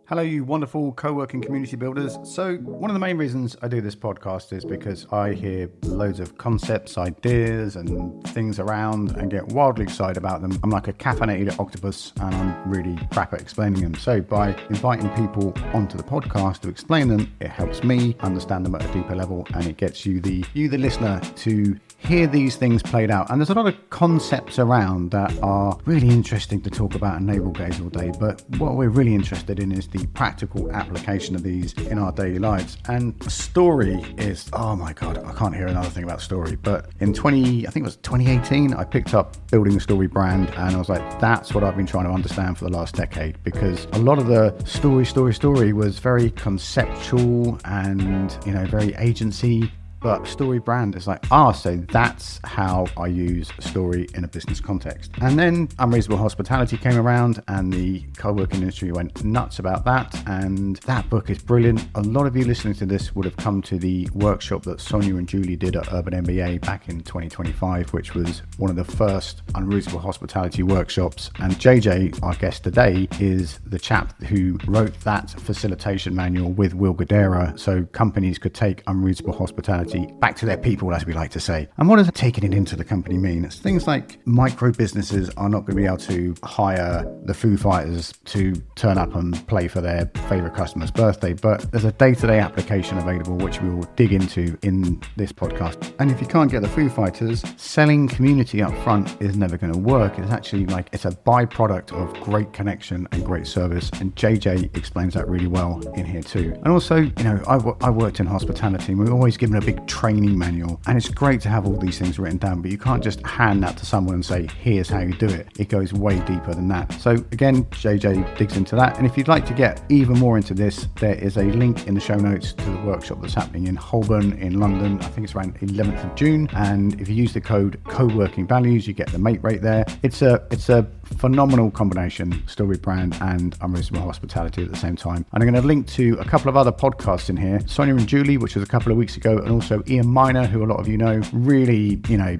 Hello, you wonderful co-working community builders. So one of the main reasons I do this podcast is because I hear loads of concepts, ideas and things around and get wildly excited about them. I'm like a caffeinated octopus and I'm really crap at explaining them. So by inviting people onto the podcast to explain them, it helps me understand them at a deeper level and it gets you, the listener, to hear these things played out. And there's a lot of concepts around that are really interesting to talk about and navel gaze all day. But what we're really interested in is the practical application of these in our daily lives. And story is, oh my God, I can't hear another thing about story. But in 2018, I picked up building a story brand and I was like, that's what I've been trying to understand for the last decade, because a lot of the story was very conceptual and, very agency. But story brand is like, so that's how I use story in a business context. And then Unreasonable Hospitality came around and the co-working industry went nuts about that. And that book is brilliant. A lot of you listening to this would have come to the workshop that Sonia and Julie did at Urban MBA back in 2025, which was one of the first Unreasonable Hospitality workshops. And JJ, our guest today, is the chap who wrote that facilitation manual with Will Guidara so companies could take Unreasonable Hospitality back to their people, as we like to say. And what does taking it into the company mean? It's things like micro businesses are not going to be able to hire the Foo Fighters to turn up and play for their favorite customer's birthday, but there's a day-to-day application available, which we will dig into in this podcast. And if you can't get the Foo Fighters, selling community up front is never going to work. It's actually it's a byproduct of great connection and great service. And JJ explains that really well in here too. And also, I worked in hospitality and we were always given a big training manual, and it's great to have all these things written down, but you can't just hand that to someone and say, here's how you do it. It goes way deeper than that. So again, JJ digs into that. And if you'd like to get even more into this, there is a link in the show notes to the workshop that's happening in Holborn in London. I think it's around 11th of June. And if you use the code co-working values, you get the mate rate there. It's a phenomenal combination, story brand and Unreasonable Hospitality at the same time. And I'm going to link to a couple of other podcasts in here, Sonia and Julie, which was a couple of weeks ago, and also Ian Miner, who a lot of you know, really,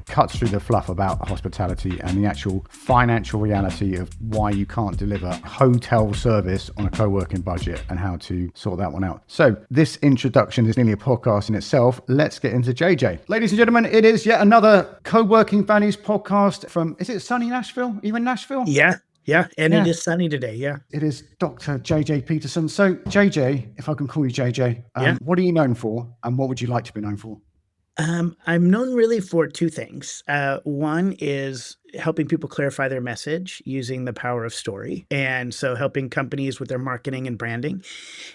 cuts through the fluff about hospitality and the actual financial reality of why you can't deliver hotel service on a co-working budget and how to sort that one out. So this introduction is nearly a podcast in itself. Let's get into JJ. Ladies and gentlemen, it is yet another co-working values podcast from, is it sunny Nashville? Are you in Nashville? Yeah. And It is sunny today. Yeah. It is Dr. JJ Peterson. So JJ, if I can call you JJ, what are you known for and what would you like to be known for? I'm known really for two things. One is helping people clarify their message using the power of story. And so helping companies with their marketing and branding.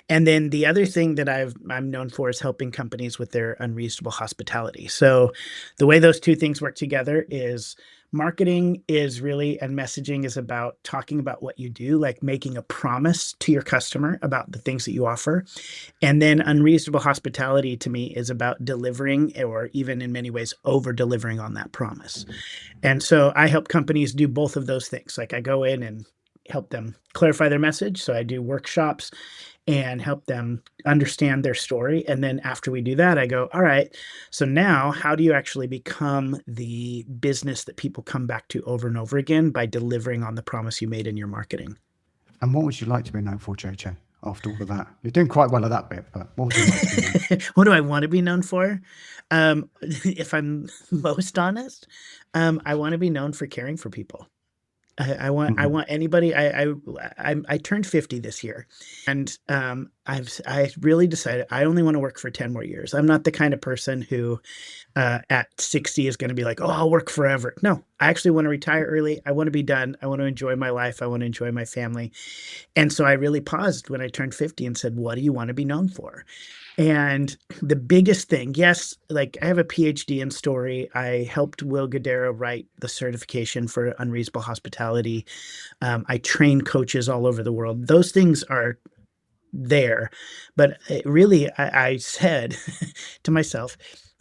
And then the other thing that I'm known for is helping companies with their unreasonable hospitality. So the way those two things work together is marketing is really, and messaging is about talking about what you do, like making a promise to your customer about the things that you offer. And then unreasonable hospitality to me is about delivering, or even in many ways, over delivering on that promise. And so I help companies do both of those things. Like I go in and help them clarify their message. So I do workshops and help them understand their story. And then after we do that, I go, all right, so now how do you actually become the business that people come back to over and over again by delivering on the promise you made in your marketing? And what would you like to be known for, JJ, after all of that? You're doing quite well at that bit, but what would you like to be known for? What do I want to be known for? If I'm most honest, I want to be known for caring for people. I want anybody. I turned 50 this year, and I really decided I only want to work for 10 more years. I'm not the kind of person who at 60 is going to be like, oh, I'll work forever. No, I actually want to retire early. I want to be done. I want to enjoy my life. I want to enjoy my family. And so I really paused when I turned 50 and said, what do you want to be known for? And the biggest thing, yes, like I have a PhD in story. I helped Will Guidara write the certification for unreasonable hospitality. I train coaches all over the world. Those things are there. But really, I said to myself,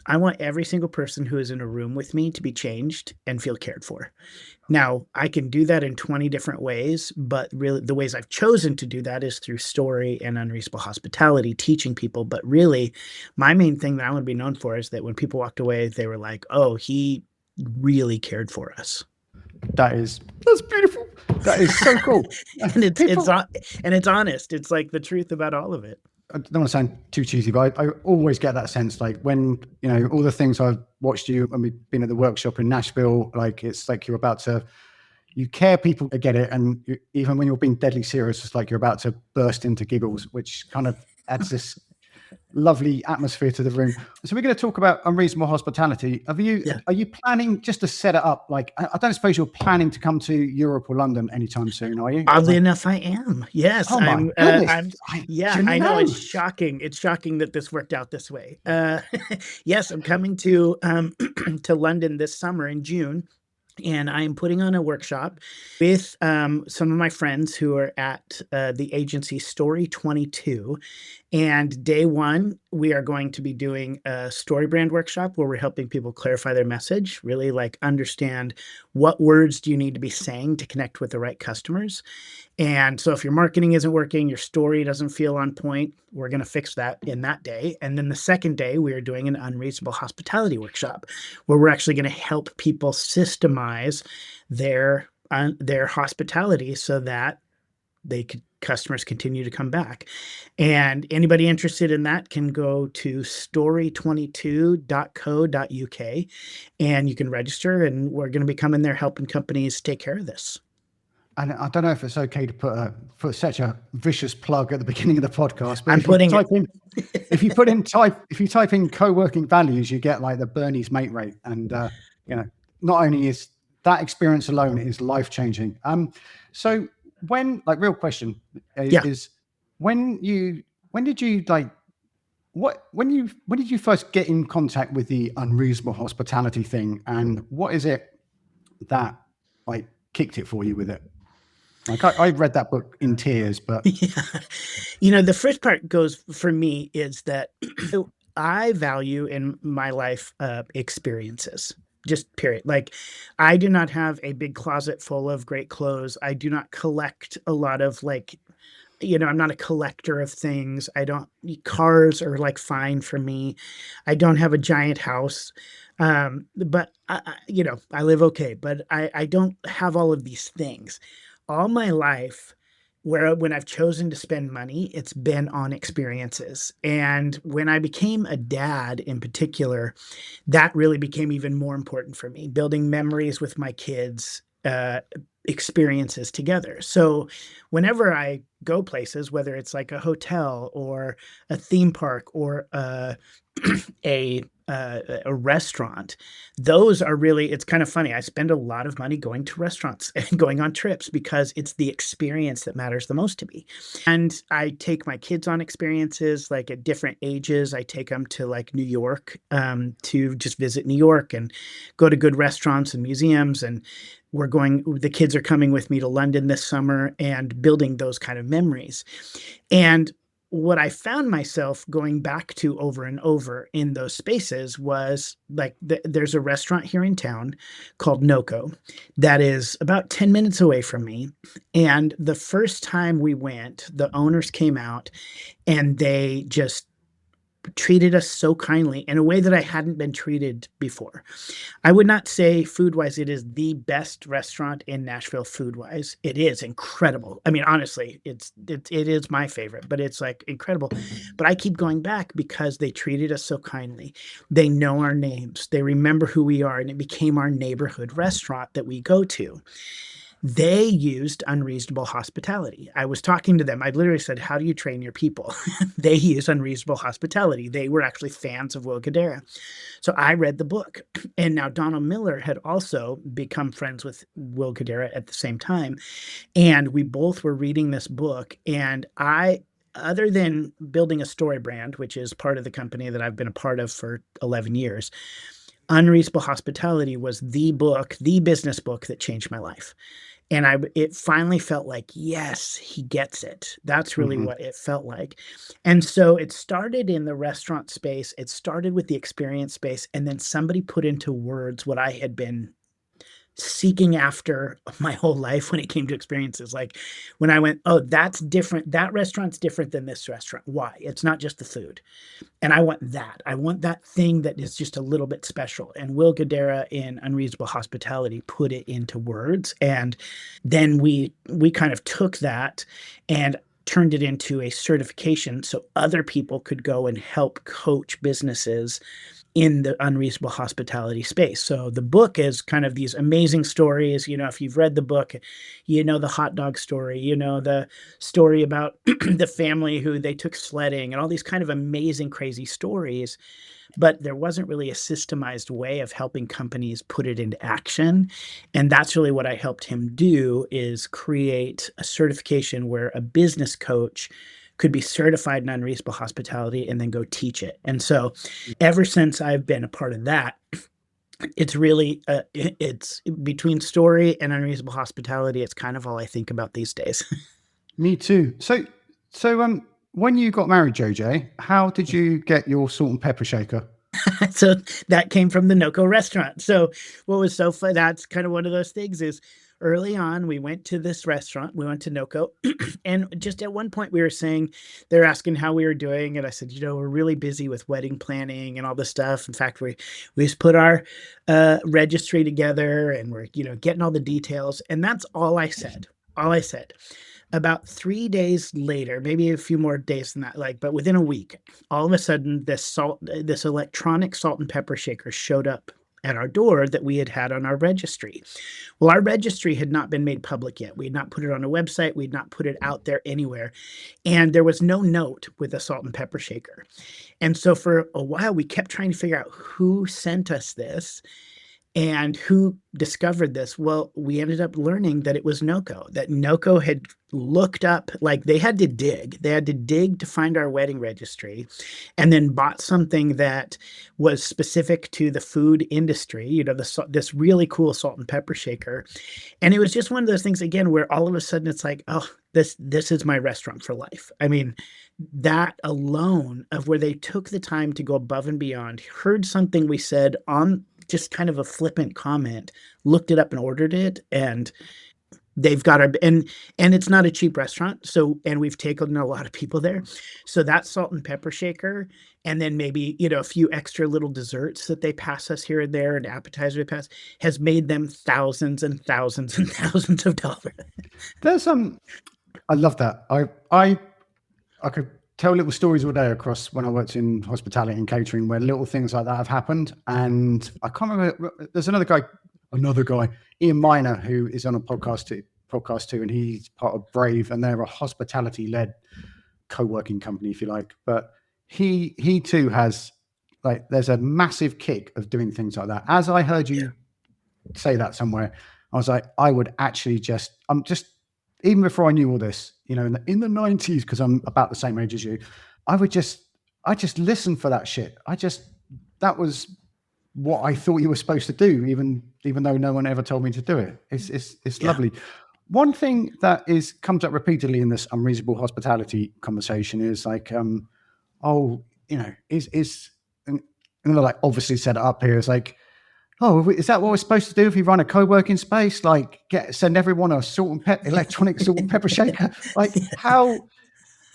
I want every single person who is in a room with me to be changed and feel cared for. Now, I can do that in 20 different ways, but really the ways I've chosen to do that is through story and unreasonable hospitality, teaching people. But really, my main thing that I want to be known for is that when people walked away, they were like, oh, he really cared for us. That's beautiful. That is so cool. And People, it's honest. It's like the truth about all of it. I don't want to sound too cheesy, but I always get that sense, like when, all the things I've watched you when we've been at the workshop in Nashville, like it's like you're about to, you care, people get it. And even when you're being deadly serious, it's like you're about to burst into giggles, which kind of adds this lovely atmosphere to the room. So we're going to talk about unreasonable hospitality. Yeah. Are you planning just to set it up? Like, I don't suppose you're planning to come to Europe or London anytime soon, are you? Oddly enough, I am. Yes, Oh my goodness. Yeah, I know. It's shocking. It's shocking that this worked out this way. Yes, I'm coming to to London this summer in June, and I am putting on a workshop with some of my friends who are at the agency Story 22. And day one, we are going to be doing a story brand workshop where we're helping people clarify their message, really like understand what words do you need to be saying to connect with the right customers. And so if your marketing isn't working, your story doesn't feel on point, we're going to fix that in that day. And then the second day, we are doing an unreasonable hospitality workshop where we're actually going to help people systemize their hospitality so that customers continue to come back. And anybody interested in that can go to story22.co.uk and you can register, and we're going to be coming there helping companies take care of this. And I don't know if it's okay to put such a vicious plug at the beginning of the podcast, but if you type in co-working values, you get like the Bernie's mate rate. And not only is that experience alone is life-changing. So when, like, real question is when did you first get in contact with the unreasonable hospitality thing, and what is it that like kicked it for you with it? Like I read that book in tears, but yeah. The first part goes for me is that I value in my life experiences, just period. Like I do not have a big closet full of great clothes. I do not collect a lot of I'm not a collector of things. Cars are like fine for me. I don't have a giant house. But I live okay, but I don't have all of these things. All my life, when I've chosen to spend money, it's been on experiences. And when I became a dad in particular, that really became even more important for me, building memories with my kids, experiences together. So whenever I go places, whether it's like a hotel or a theme park or a restaurant, those are really, it's kind of funny. I spend a lot of money going to restaurants and going on trips because it's the experience that matters the most to me. And I take my kids on experiences like at different ages. I take them to like New York to just visit New York and go to good restaurants and museums. And the kids are coming with me to London this summer and building those kind of memories. And what I found myself going back to over and over in those spaces was like there's a restaurant here in town called Noco that is about 10 minutes away from me. And the first time we went, the owners came out and they just treated us so kindly in a way that I hadn't been treated before. I would not say food-wise it is the best restaurant in Nashville food-wise. It is incredible. I mean, honestly, it is my favorite, but it's like incredible. But I keep going back because they treated us so kindly. They know our names. They remember who we are, and it became our neighborhood restaurant that we go to. They used unreasonable hospitality. I was talking to them. I literally said, "How do you train your people?" They use unreasonable hospitality. They were actually fans of Will Guidara. So I read the book. And now Donald Miller had also become friends with Will Guidara at the same time. And we both were reading this book. And other than building a story brand, which is part of the company that I've been a part of for 11 years, Unreasonable Hospitality was the business book that changed my life. And it finally felt like, yes, he gets it. That's really what it felt like. And so it started in the restaurant space. It started with the experience space. And then somebody put into words what I had been seeking after my whole life when it came to experiences. Like when I went, oh, that's different. That restaurant's different than this restaurant. Why? It's not just the food. And I want that. I want that thing that is just a little bit special. And Will Guidara in Unreasonable Hospitality put it into words. And then we kind of took that and turned it into a certification so other people could go and help coach businesses in the unreasonable hospitality space. So the book is kind of these amazing stories. You know, if you've read the book, you know the hot dog story, you know the story about the family who they took sledding and all these kind of amazing, crazy stories. But there wasn't really a systemized way of helping companies put it into action. And that's really what I helped him do, is create a certification where a business coach could be certified in unreasonable hospitality and then go teach it. And so ever since I've been a part of that, it's really it's between story and unreasonable hospitality. It's kind of all I think about these days. Me too. So when you got married, JJ, how did you get your salt and pepper shaker? So that came from the NoCo restaurant. So what was so fun, that's kind of one of those things, is early on, we went to this restaurant, we went to NoCo, and just at one point we were saying, they're asking how we were doing. And I said, you know, we're really busy with wedding planning and all this stuff. In fact, we just put our registry together and we're, you know, getting all the details. And that's all I said. All I said. About 3 days later, maybe a few more days than that, but within a week, all of a sudden this electronic salt and pepper shaker showed up at our door that we had on our registry. Well, our registry had not been made public yet. We had not put it on a website. We had not put it out there anywhere. And there was no note with a salt and pepper shaker. And so for a while, we kept trying to figure out who sent us this and who discovered this. Well, we ended up learning that it was NoCo, that NoCo had looked up, they had to dig to find our wedding registry, and then bought something that was specific to the food industry, you know, this really cool salt and pepper shaker. And it was just one of those things, again, where all of a sudden it's like, oh, this is my restaurant for life. I mean, that alone, of where they took the time to go above and beyond, heard something we said on just kind of a flippant comment, looked it up and ordered it, and they've got and it's not a cheap restaurant. So, and we've taken a lot of people there. So that salt and pepper shaker, and then maybe, you know, a few extra little desserts that they pass us here and there, and appetizer they pass, has made them thousands and thousands and thousands of dollars. There's I love that. I could tell little stories all day across when I worked in hospitality and catering where little things like that have happened. And I can't remember, there's another guy, Ian Miner, who is on a podcast too, and he's part of Brave, and they're a hospitality-led co-working company, if you like. But he too has, there's a massive kick of doing things like that. As I heard you say that somewhere, I was like, I would actually even before I knew all this, you know, in the 90s, because I'm about the same age as you, I just listened for that shit. That was what I thought you were supposed to do, even though no one ever told me to do it. It's lovely. One thing that comes up repeatedly in this unreasonable hospitality conversation is and they're obviously set it up here. It's like, oh, is that what we're supposed to do if we run a co-working space? Send everyone a electronic salt and pepper shaker? How?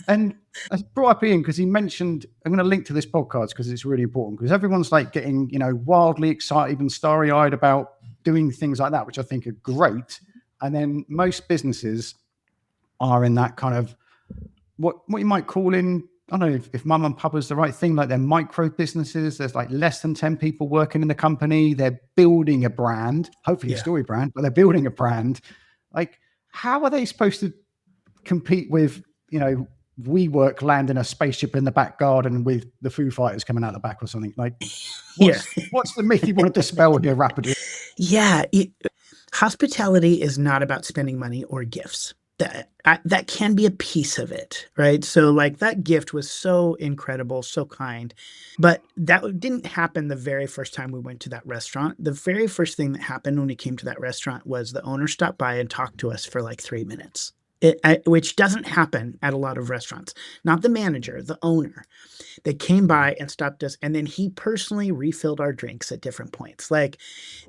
And I brought up Ian because he mentioned, I'm going to link to this podcast because it's really important, because everyone's getting, you know, wildly excited and starry-eyed about doing things like that, which I think are great. And then most businesses are in that kind of what you might call in, I don't know if mum and papa is the right thing, they're micro businesses. There's less than 10 people working in the company. They're building a brand, hopefully a story brand, but they're building a brand. How are they supposed to compete with, you know, WeWork landing a spaceship in the back garden with the Foo Fighters coming out the back or something? What's the myth you want to dispel here rapidly? Yeah. Hospitality is not about spending money or gifts. That can be a piece of it, right? So that gift was so incredible, so kind, but that didn't happen the very first time we went to that restaurant. The very first thing that happened when we came to that restaurant was the owner stopped by and talked to us for 3 minutes. which doesn't happen at a lot of restaurants. Not the manager, the owner. They came by and stopped us, and then he personally refilled our drinks at different points. Like,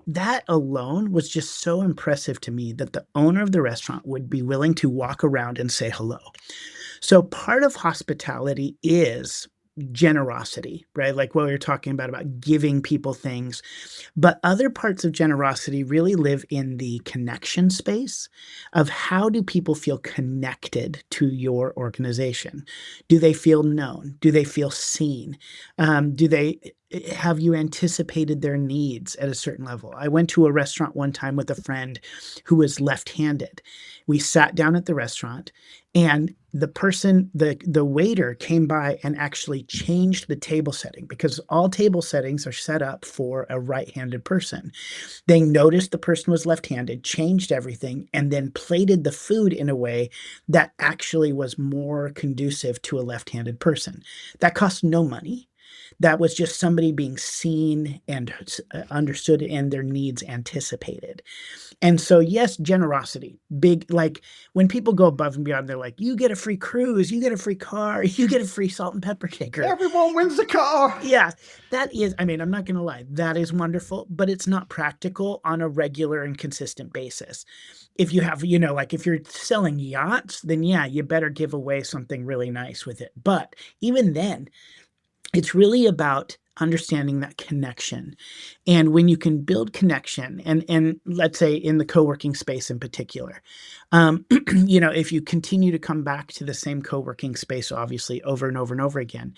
that alone was just so impressive to me, that the owner of the restaurant would be willing to walk around and say hello. So part of hospitality is generosity, right? Like what we were talking about giving people things. But other parts of generosity really live in the connection space of how do people feel connected to your organization? Do they feel known? Do they feel seen? Have you anticipated their needs at a certain level? I went to a restaurant one time with a friend who was left-handed. We sat down at the restaurant, and the waiter came by and actually changed the table setting, because all table settings are set up for a right-handed person. They noticed the person was left-handed, changed everything, and then plated the food in a way that actually was more conducive to a left-handed person. That cost no money. That was just somebody being seen and understood, and their needs anticipated. And so, yes, generosity, big, like when people go above and beyond, they're like, you get a free cruise, you get a free car, you get a free salt and pepper shaker. Everyone wins the car. Yeah, that is, I mean, I'm not going to lie, that is wonderful, but it's not practical on a regular and consistent basis. If you have, like if you're selling yachts, then yeah, you better give away something really nice with it. But even then, it's really about understanding that connection. And when you can build connection, and let's say in the co-working space in particular, if you continue to come back to the same co-working space, obviously over and over and over again,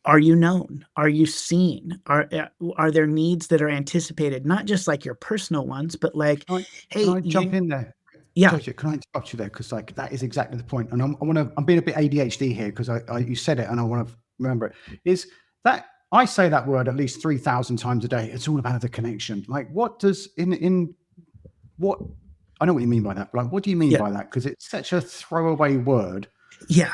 are you known? Are you seen? Are there needs that are anticipated? Not just like your personal ones, but like, can I jump in there? Yeah. Jojo, can I interrupt you there? Because like that is exactly the point. And I'm being a bit ADHD here, because you said it and I want to remember it. Is that I say that word at least 3,000 times a day. It's all about the connection. Like, what does what I know what you mean by that, but like, what do you mean by that? Because it's such a throwaway word. Yeah.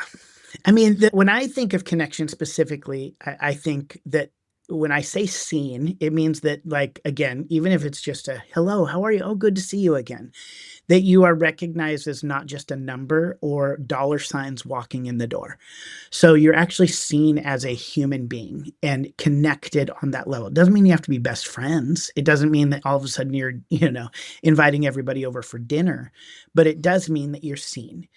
I mean, when I think of connection specifically, I think that when I say seen, it means that, like, again, even if it's just a hello, how are you? Oh, good to see you again. That you are recognized as not just a number or dollar signs walking in the door. So you're actually seen as a human being and connected on that level. It doesn't mean you have to be best friends. It doesn't mean that all of a sudden you're, inviting everybody over for dinner, but it does mean that you're seen.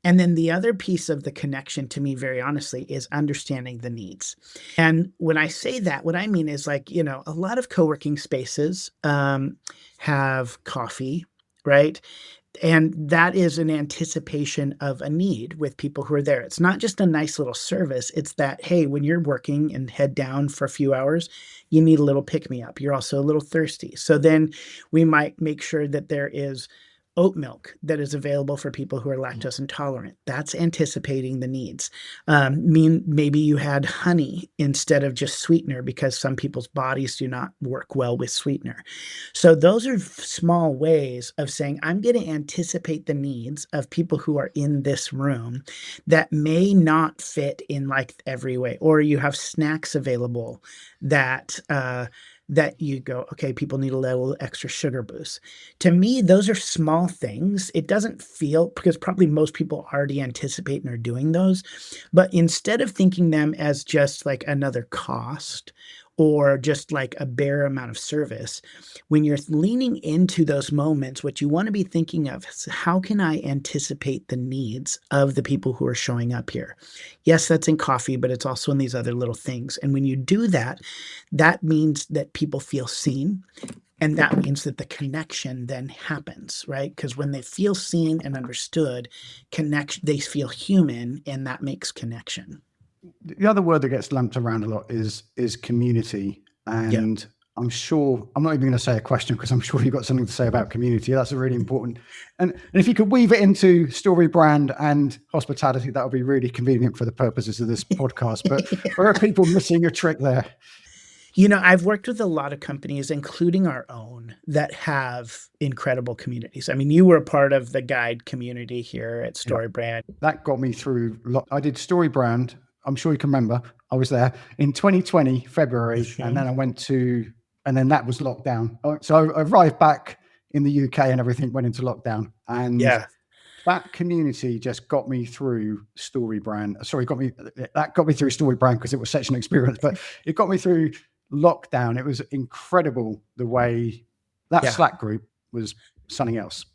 And then the other piece of the connection, to me, very honestly, is understanding the needs. And when I say that, what I mean is, like, a lot of co-working spaces have coffee, right? And that is an anticipation of a need with people who are there. It's not just a nice little service. It's that, hey, when you're working and head down for a few hours, you need a little pick-me-up. You're also a little thirsty. So then we might make sure that there is oat milk that is available for people who are lactose intolerant. That's anticipating the needs. Maybe you had honey instead of just sweetener, because some people's bodies do not work well with sweetener. So those are small ways of saying, I'm going to anticipate the needs of people who are in this room that may not fit in like every way. Or you have snacks available that you go, okay, people need a little extra sugar boost. To me, those are small things. It doesn't feel, because probably most people already anticipate and are doing those, but instead of thinking them as just like another cost or just like a bare amount of service, when you're leaning into those moments, what you want to be thinking of is, how can I anticipate the needs of the people who are showing up here? Yes, that's in coffee, but it's also in these other little things. And when you do that, that means that people feel seen. And that means that the connection then happens, right? Because when they feel seen and understood, they feel human, and that makes connection. The other word that gets lumped around a lot is community. And I'm sure, I'm not even going to say a question, because I'm sure you've got something to say about community. That's a really important. And if you could weave it into story brand and hospitality, that would be really convenient for the purposes of this podcast. But where are people missing a trick there? I've worked with a lot of companies, including our own, that have incredible communities. I mean, you were a part of the guide community here at StoryBrand. That got me through. I did StoryBrand. I'm sure you can remember. I was there in 2020, February, and then I went and then that was lockdown. So I arrived back in the UK and everything went into lockdown. And that community just got me through StoryBrand. Sorry, got me through StoryBrand because it was such an experience, but it got me through lockdown. It was incredible the way that Slack group was something else.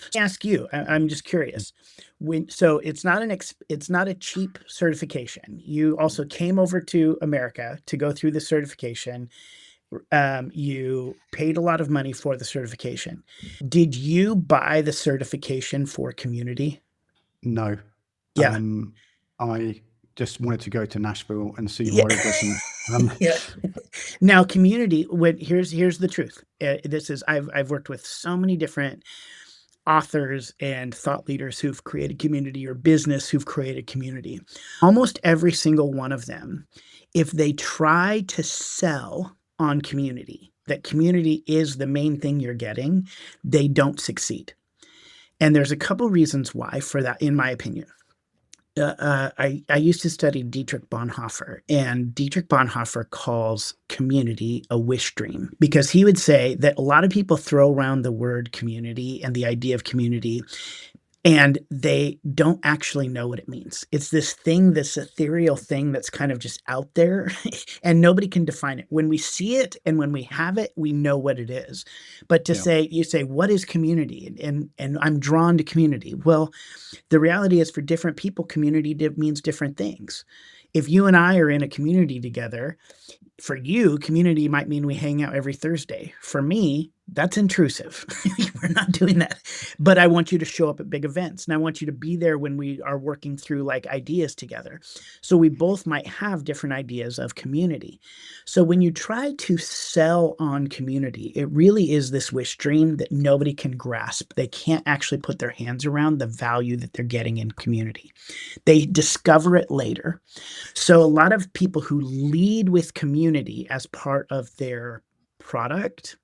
Let me ask you, I'm just curious. So it's not a cheap certification. You also came over to America to go through the certification. You paid a lot of money for the certification. Did you buy the certification for community? No. Yeah. I just wanted to go to Nashville and see Yeah. Roy Wilson. Yeah. Now, community. Here's the truth. I've worked with so many different authors and thought leaders who've created community, or business who've created community. Almost every single one of them, if they try to sell on community, that community is the main thing you're getting, they don't succeed. And there's a couple reasons why for that, in my opinion. I used to study Dietrich Bonhoeffer, and Dietrich Bonhoeffer calls community a wish dream, because he would say that a lot of people throw around the word community and the idea of community, and they don't actually know what it means. It's this thing, this ethereal thing that's kind of just out there, and nobody can define it. When we see it and when we have it, we know what it is. But to say, you say, what is community? And I'm drawn to community. Well, the reality is, for different people, community means different things. If you and I are in a community together, for you, community might mean we hang out every Thursday. For me, that's intrusive. We're not doing that. But I want you to show up at big events, and I want you to be there when we are working through like ideas together. So we both might have different ideas of community. So when you try to sell on community, it really is this wish dream that nobody can grasp. They can't actually put their hands around the value that they're getting in community. They discover it later. So a lot of people who lead with community as part of their product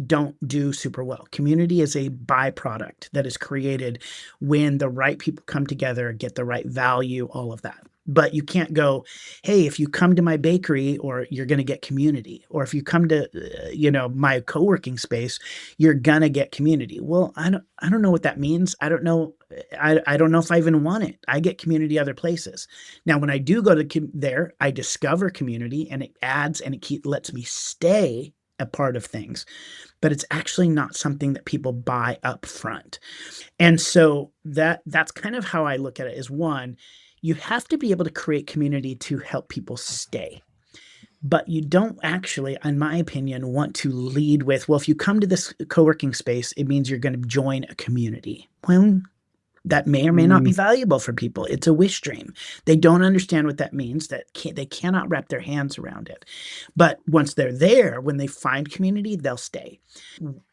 don't do super well. Community is a byproduct that is created when the right people come together, get the right value, all of that. But you can't go, hey, if you come to my bakery, or you're going to get community, or if you come to, my co-working space, you're going to get community. Well, I don't know what that means. I don't know. I don't know if I even want it. I get community other places. Now, when I do go to there, I discover community, and it adds, and it lets me stay a part of things, but it's actually not something that people buy up front. And so that's kind of how I look at it. Is one, you have to be able to create community to help people stay. But you don't actually, in my opinion, want to lead with, well, if you come to this co-working space, it means you're going to join a community. Well, that may or may not be valuable for people. It's a wish dream. They don't understand what that means. They cannot wrap their hands around it. But once they're there, when they find community, they'll stay.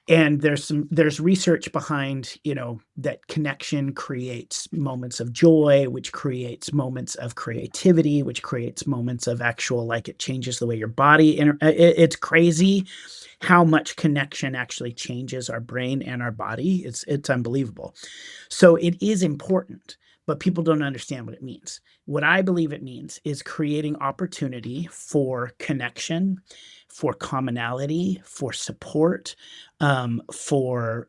And there's research behind, that connection creates moments of joy, which creates moments of creativity, which creates moments of actual, like, it changes the way your body. It's crazy how much connection actually changes our brain and our body. It's unbelievable. So it is important, but people don't understand what it means. What I believe it means is creating opportunity for connection, for commonality, for support, for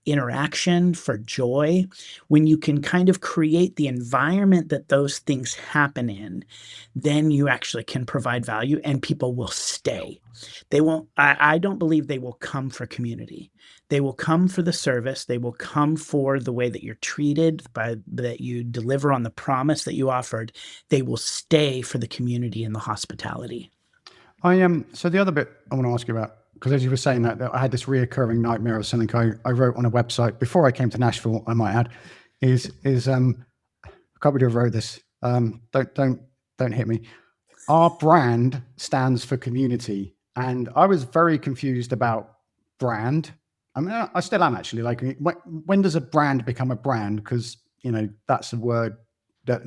interaction, for joy. When you can kind of create the environment that those things happen in, then you actually can provide value, and people will stay. They won't. I don't believe they will come for community. They will come for the service. They will come for the way that you're treated, that you deliver on the promise that you offered. They will stay for the community and the hospitality. So the other bit I want to ask you about, because as you were saying that I had this reoccurring nightmare of something I wrote on a website before I came to Nashville, I might add, is I can't believe I wrote this. Don't hit me. Our brand stands for community. And I was very confused about brand. I mean, I still am actually. Like, when does a brand become a brand? Because, that's a word that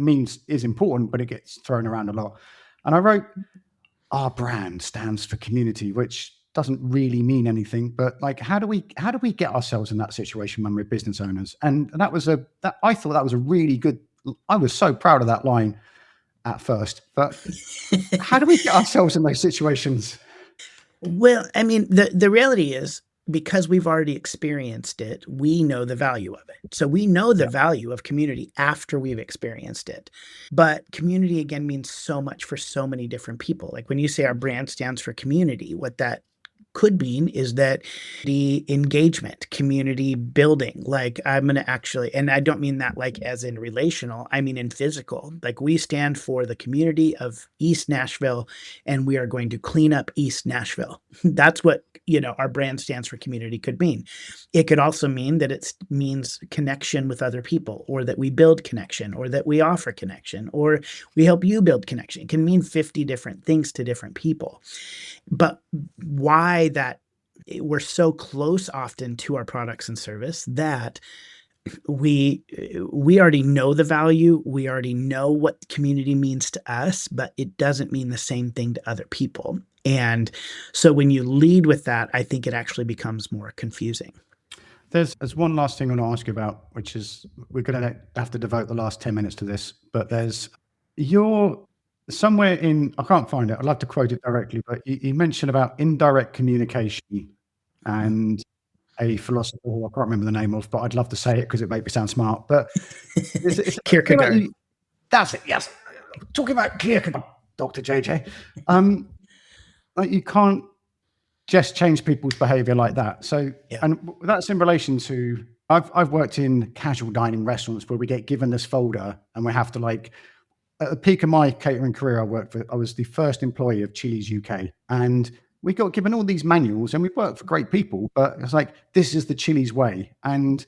is important, but it gets thrown around a lot. And I wrote, our brand stands for community, which doesn't really mean anything. But like, how do we get ourselves in that situation when we're business owners? And I thought that was a really good. I was so proud of that line at first, but how do we get ourselves in those situations? Well, I mean, the reality is, because we've already experienced it, we know the value of it. So we know the value of community after we've experienced it. But community, again, means so much for so many different people. Like when you say our brand stands for community, what that could mean is that the engagement, community building, like I'm going to actually, and I don't mean that like as in relational, I mean in physical. Like we stand for the community of East Nashville and we are going to clean up East Nashville. That's what, our brand stands for community could mean. It could also mean that it means connection with other people, or that we build connection, or that we offer connection, or we help you build connection. It can mean 50 different things to different people. But why that we're so close often to our products and service that we already know the value, we already know what community means to us, but it doesn't mean the same thing to other people. And so when you lead with that, I think it actually becomes more confusing. There's one last thing I want to ask you about, which is we're going to have to devote the last 10 minutes to this, but you're somewhere in, I can't find it, I'd love to quote it directly, but you mentioned about indirect communication and a philosopher who I can't remember the name of, but I'd love to say it because it makes me sound smart. But it's Kierkegaard. That's it, yes. Talking about Kierkegaard, Dr. JJ. Like you can't just change people's behavior like that. So, and that's in relation to, I've worked in casual dining restaurants where we get given this folder and we have to like, at the peak of my catering career, I was the first employee of Chili's UK, and we got given all these manuals and we worked for great people, but it's like, this is the Chili's way. And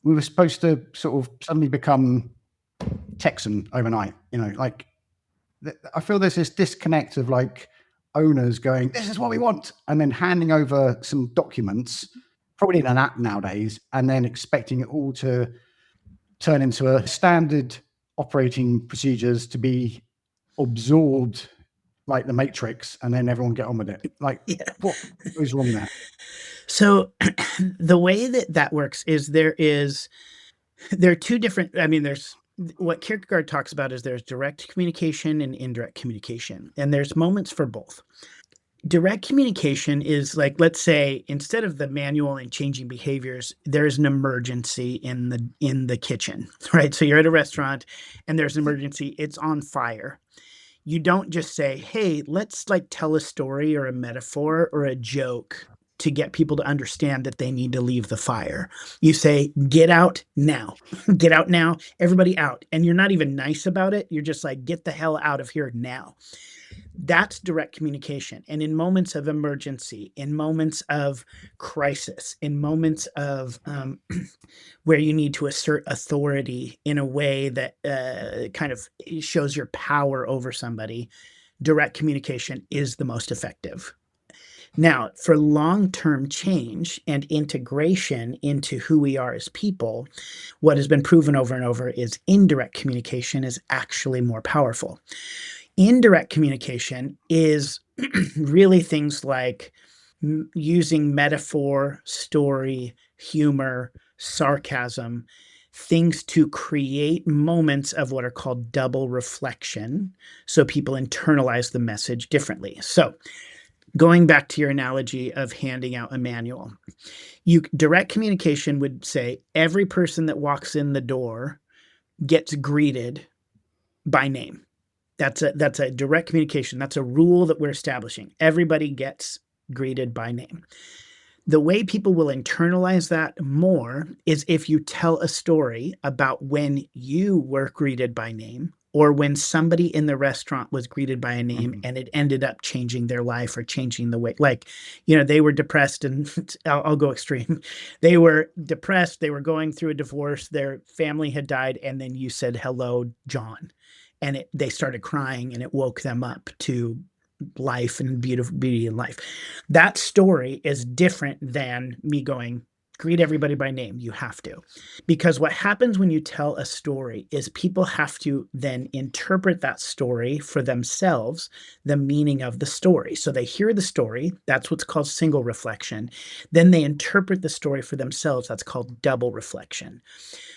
we were supposed to sort of suddenly become Texan overnight, like I feel there's this disconnect of like owners going, this is what we want, and then handing over some documents, probably in an app nowadays, and then expecting it all to turn into a standard operating procedures to be absorbed like the Matrix, and then everyone get on with it. Like, what goes wrong there? So the way that works is there are two different, there's what Kierkegaard talks about is there's direct communication and indirect communication, and there's moments for both. Direct communication is like, let's say, instead of the manual and changing behaviors, there's an emergency in the kitchen, right? So you're at a restaurant and there's an emergency, it's on fire. You don't just say, hey, let's like tell a story or a metaphor or a joke to get people to understand that they need to leave the fire. You say, get out now, get out now, everybody out. And you're not even nice about it. You're just like, get the hell out of here now. That's direct communication. And in moments of emergency, in moments of crisis, in moments of where you need to assert authority in a way that kind of shows your power over somebody, direct communication is the most effective. Now, for long-term change and integration into who we are as people, what has been proven over and over is indirect communication is actually more powerful. Indirect communication is really things like using metaphor, story, humor, sarcasm, things to create moments of what are called double reflection, so people internalize the message differently. So going back to your analogy of handing out a manual, direct communication would say every person that walks in the door gets greeted by name. That's a direct communication. That's a rule that we're establishing. Everybody gets greeted by name. The way people will internalize that more is if you tell a story about when you were greeted by name, or when somebody in the restaurant was greeted by a name and it ended up changing their life or changing the way, like, they were depressed, and I'll go extreme. They were depressed. They were going through a divorce. Their family had died. And then you said, hello, John. And they started crying, and it woke them up to life and beauty in life. That story is different than me going, Greet everybody by name. You have to. Because what happens when you tell a story is people have to then interpret that story for themselves, the meaning of the story. So they hear the story. That's what's called single reflection. Then they interpret the story for themselves. That's called double reflection.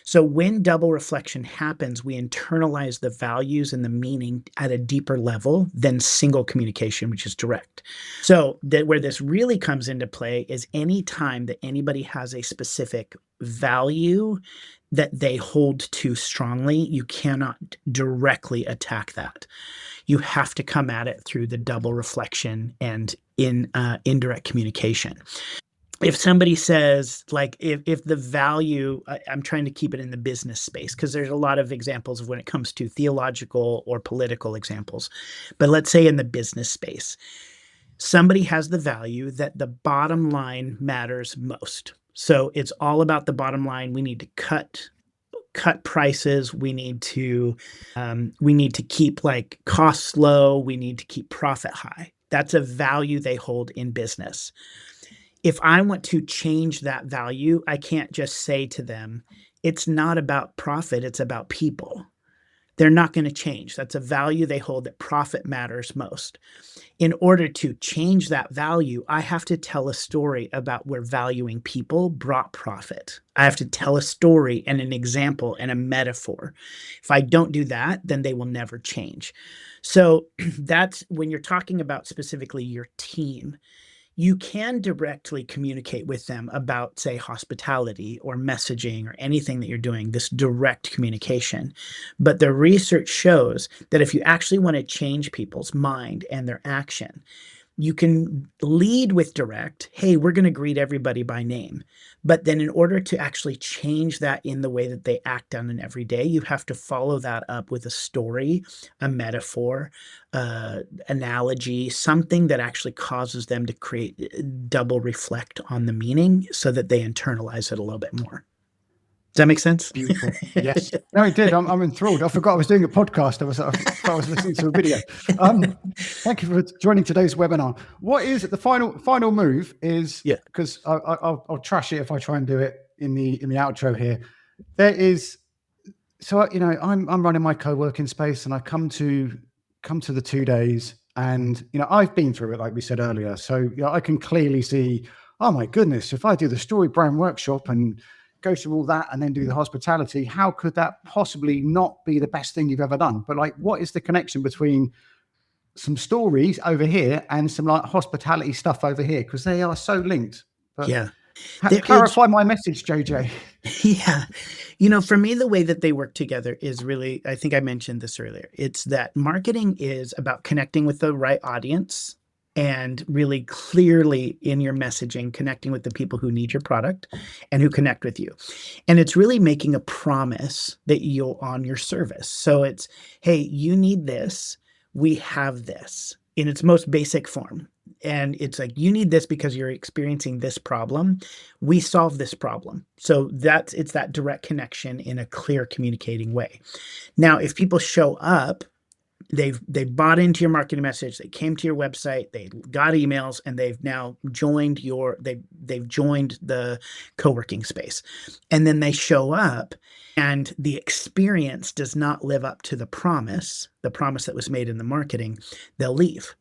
So when double reflection happens, we internalize the values and the meaning at a deeper level than single communication, which is direct. So where this really comes into play is any time that anybody has a specific value that they hold to strongly, you cannot directly attack that. You have to come at it through the double reflection and in indirect communication. If somebody says, like, if the value, I'm trying to keep it in the business space because there's a lot of examples of when it comes to theological or political examples, but let's say in the business space, somebody has the value that the bottom line matters most. So it's all about the bottom line. We need to cut prices. We need to keep like costs low. We need to keep profit high. That's a value they hold in business. If I want to change that value, I can't just say to them, it's not about profit, it's about people. They're not going to change. That's a value they hold, that profit matters most. In order to change that value, I have to tell a story about where valuing people brought profit. I have to tell a story and an example and a metaphor. If I don't do that, then they will never change. So that's when you're talking about specifically your team. You can directly communicate with them about, say, hospitality or messaging or anything that you're doing, this direct communication. But the research shows that if you actually want to change people's mind and their action, you can lead with direct, hey, we're going to greet everybody by name. But then in order to actually change that in the way that they act on an everyday, you have to follow that up with a story, a metaphor, analogy, something that actually causes them to create double reflect on the meaning so that they internalize it a little bit more. Does that make sense? Beautiful. Yes. No, it did. I'm enthralled. I forgot I was doing a podcast. I was listening to a video. Thank you for joining today's webinar. What is the final move is, because I'll trash it if I try and do it in the outro here. There is, so, I'm running my co-working space and I come to the 2 days and, I've been through it, like we said earlier. So, I can clearly see, oh my goodness, if I do the StoryBrand workshop and go through all that and then do the hospitality, how could that possibly not be the best thing you've ever done? But like, what is the connection between some stories over here and some like hospitality stuff over here? Because they are so linked. But clarify my message, JJ. Yeah. For me, the way that they work together is really, I think I mentioned this earlier. It's that marketing is about connecting with the right audience and really clearly in your messaging, connecting with the people who need your product and who connect with you. And it's really making a promise that you'll on your service. So it's, hey, you need this. We have this in its most basic form. And it's like, you need this because you're experiencing this problem. We solve this problem. So it's that direct connection in a clear communicating way. Now, if people show up, they've bought into your marketing message, they came to your website, they got emails, and they've now joined they've joined the co-working space. And then they show up and the experience does not live up to the promise that was made in the marketing, they'll leave.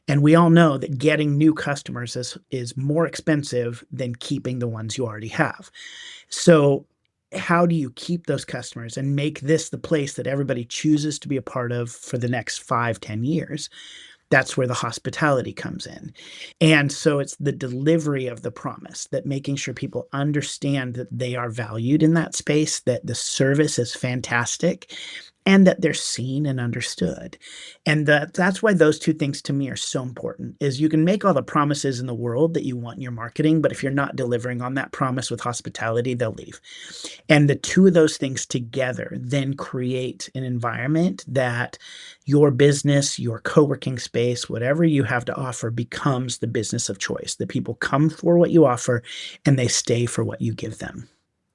And we all know that getting new customers is more expensive than keeping the ones you already have. So how do you keep those customers and make this the place that everybody chooses to be a part of for the next 5-10 years? That's where the hospitality comes in. And so it's the delivery of the promise, that making sure people understand that they are valued in that space, that the service is fantastic, and that they're seen and understood. And that's why those two things to me are so important, is you can make all the promises in the world that you want in your marketing, but if you're not delivering on that promise with hospitality, they'll leave. And the two of those things together then create an environment that your business, your co-working space, whatever you have to offer becomes the business of choice, that people come for what you offer and they stay for what you give them.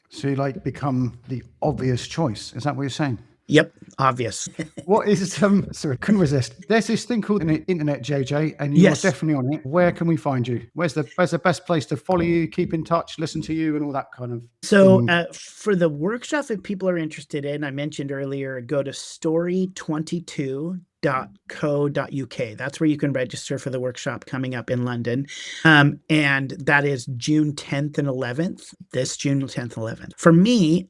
So you become the obvious choice. Is that what you're saying? Yep, obvious. What is sorry, couldn't resist. There's this thing called the internet, JJ, and you Yes. are definitely on it. Where can we find you? Where's the best place to follow you, keep in touch, listen to you, and all that kind of So thing? for the workshop, if people are interested in, I mentioned earlier, go to story22.co.uk. That's where you can register for the workshop coming up in London. And that is June 10th and 11th, this June 10th and 11th. For me,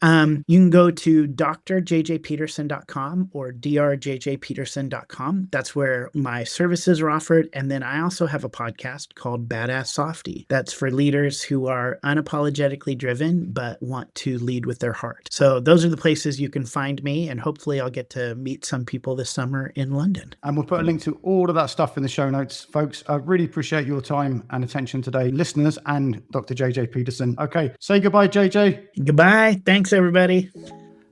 you can go to drjjpeterson.com or drjjpeterson.com. That's where my services are offered. And then I also have a podcast called Badass Softie. That's for leaders who are unapologetically driven, but want to lead with their heart. So those are the places you can find me. And hopefully I'll get to meet some people this summer in London. And we'll put a link to all of that stuff in the show notes, folks. I really appreciate your time and attention today, listeners and Dr. JJ Peterson. Okay, say goodbye, JJ. Goodbye. Thanks, everybody.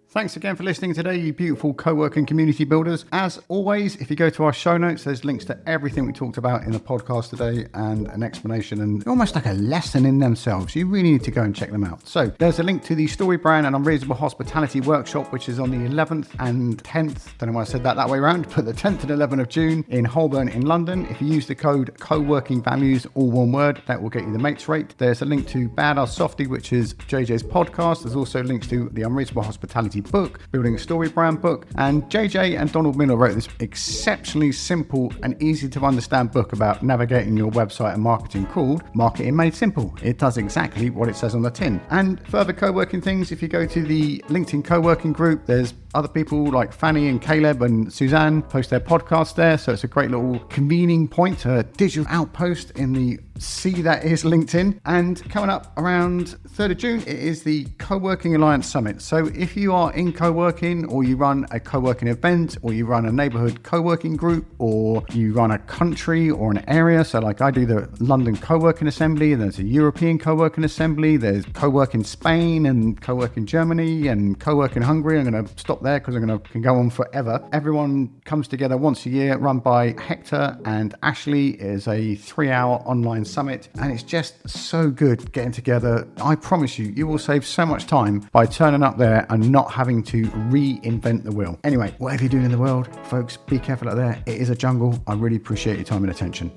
Thanks again for listening today, you beautiful co-working community builders. As always, if you go to our show notes, there's links to everything we talked about in the podcast today and an explanation and almost like a lesson in themselves. You really need to go and check them out. So there's a link to the StoryBrand and Unreasonable Hospitality workshop, which is on the 11th and 10th. Don't know why I said that way around, but the 10th and 11th of June in Holborn in London. If you use the code co-working values, all one word, that will get you the mates rate. There's a link to Badass Softie, which is JJ's podcast. There's also links to the Unreasonable Hospitality book, Building a Story Brand book, and JJ and Donald Miller wrote this exceptionally simple and easy to understand book about navigating your website and marketing called Marketing Made Simple. It does exactly what it says on the tin. And further co-working things, if you go to the LinkedIn co-working group, there's other people like Fanny and Caleb and Suzanne post their podcast there. So it's a great little convening point, a digital outpost in the sea that is LinkedIn. And coming up around 3rd of June, it is the Co-working Alliance Summit. So if you are in co-working, or you run a co-working event, or you run a neighborhood co-working group, or you run a country or an area, so like I do the London Co-working Assembly, and there's a European Co-working Assembly, there's co-working Spain and co-working Germany and co-working Hungary. I'm going to stop there because can go on forever. Everyone comes together once a year, run by Hector and Ashley. It is a 3-hour online summit, and it's just so good getting together. I promise you, you will save so much time by turning up there and not having to reinvent the wheel. Anyway, whatever you're doing in the world, folks, be careful out there. It is a jungle. I really appreciate your time and attention.